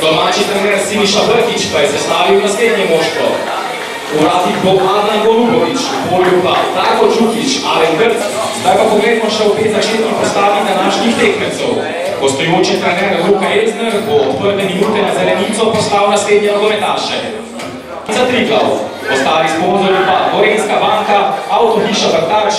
Domači trener Siniša Brkić pa je sestavil naslednje moštvo. V vratih bo Adnan Golubović, v polju pa Tako Čukić, Alen Grc. Zdaj pa pogledamo še obe začetni postavi današnjih tekmecev. Gostujoči trener Luka Elzner bo od prve minute na zelenico poslal naslednje nogometaše. Za Triglav, ostali sponzorji pa Gorenjska banka, Avtohiša Vrtač.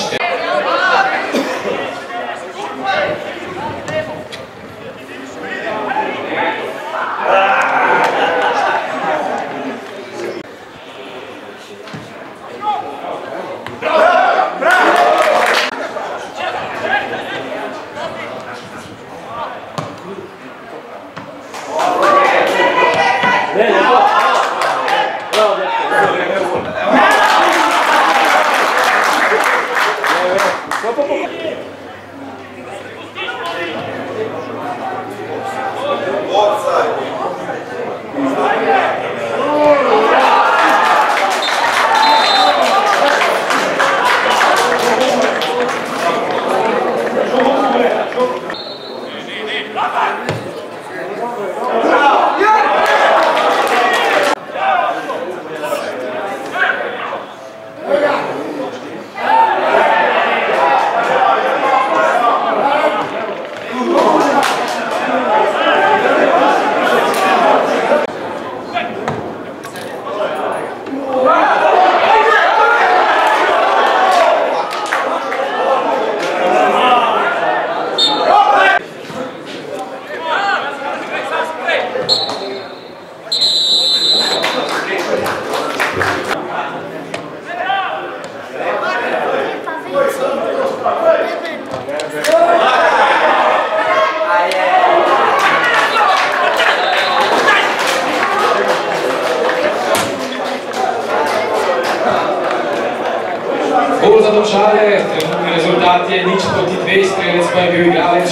Gol za Domžale, trenutni rezultat je 0:2, strelec pa je bil igralec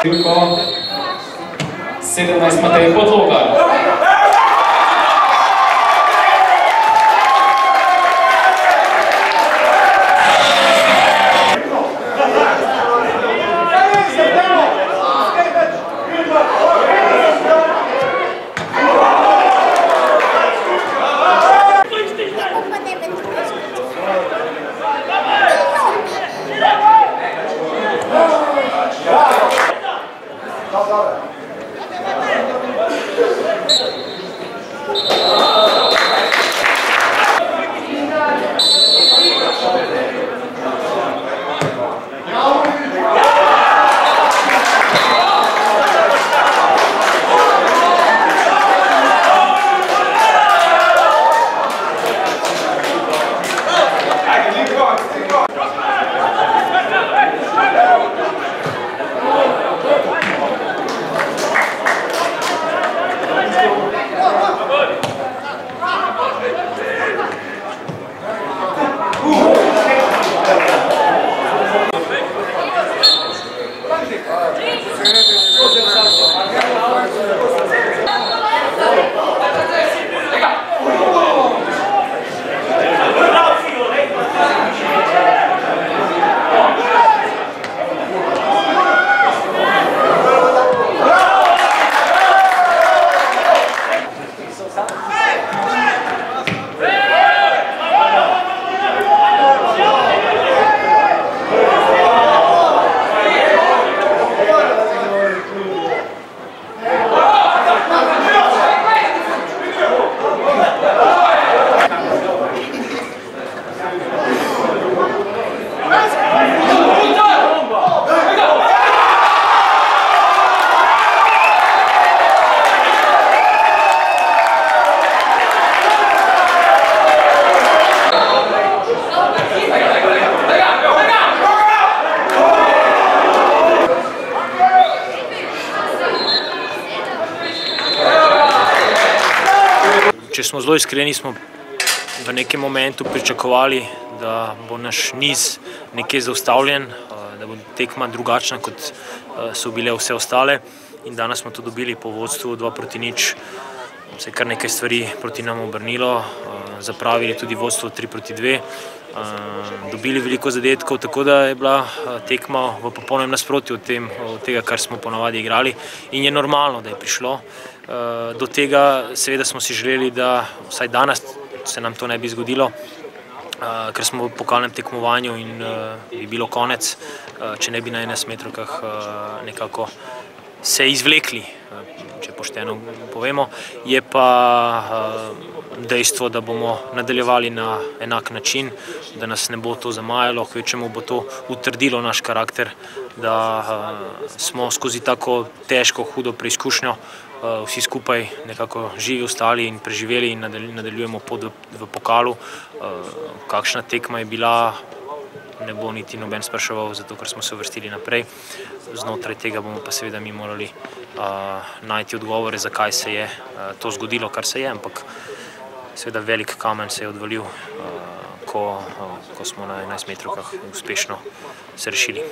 številko 17 Matej Podlogar. Če smo zelo iskreni, smo v nekem momentu pričakovali, da bo naš niz nekje zaustavljen, da bo tekma drugačna, kot so bile vse ostale. in danes smo to dobili po vodstvu 2-0. Se je kar nekaj stvari proti nam obrnilo, zapravili tudi vodstvo 3-2, dobili veliko zadetkov, tako da je bila tekma v popolnem nasprotju od tega, kar smo ponavadi igrali, in je normalno, da je prišlo do tega. Seveda smo si želeli, da vsaj danes se nam to ne bi zgodilo, ker smo v pokalnem tekmovanju in bi bilo konec, če ne bi na 11-metrovkah nekako se izvlekli, če pošteno povemo. Je pa dejstvo, da bomo nadaljevali na enak način, da nas ne bo to zamajalo, kvečemu bo to utrdilo naš karakter, da smo skozi tako težko, hudo preizkušnjo vsi skupaj nekako živi ostali in preživeli in nadaljujemo pot v pokalu. Kakšna tekma je bila, ne bo niti noben spraševal, zato ker smo se uvrstili naprej. Znotraj tega bomo pa seveda mi morali najti odgovore, zakaj se je to zgodilo, kar se je, ampak seveda velik kamen se je odvalil, ko smo na 11-metrovkah uspešno se rešili.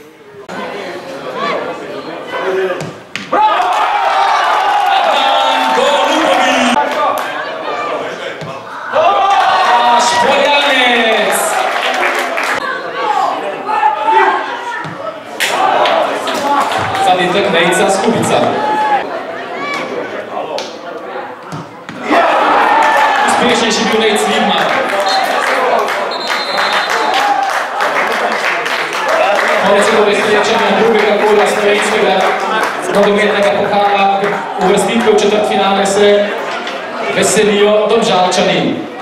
Zadetek Nejca Skubica. Uspešnejši bil Nejc Vidmar. Konec je dobe srečanja drugega kola slovenskega nogometnega pokala. Uvrstitve v četrtfinale se veselijo Domžalčani.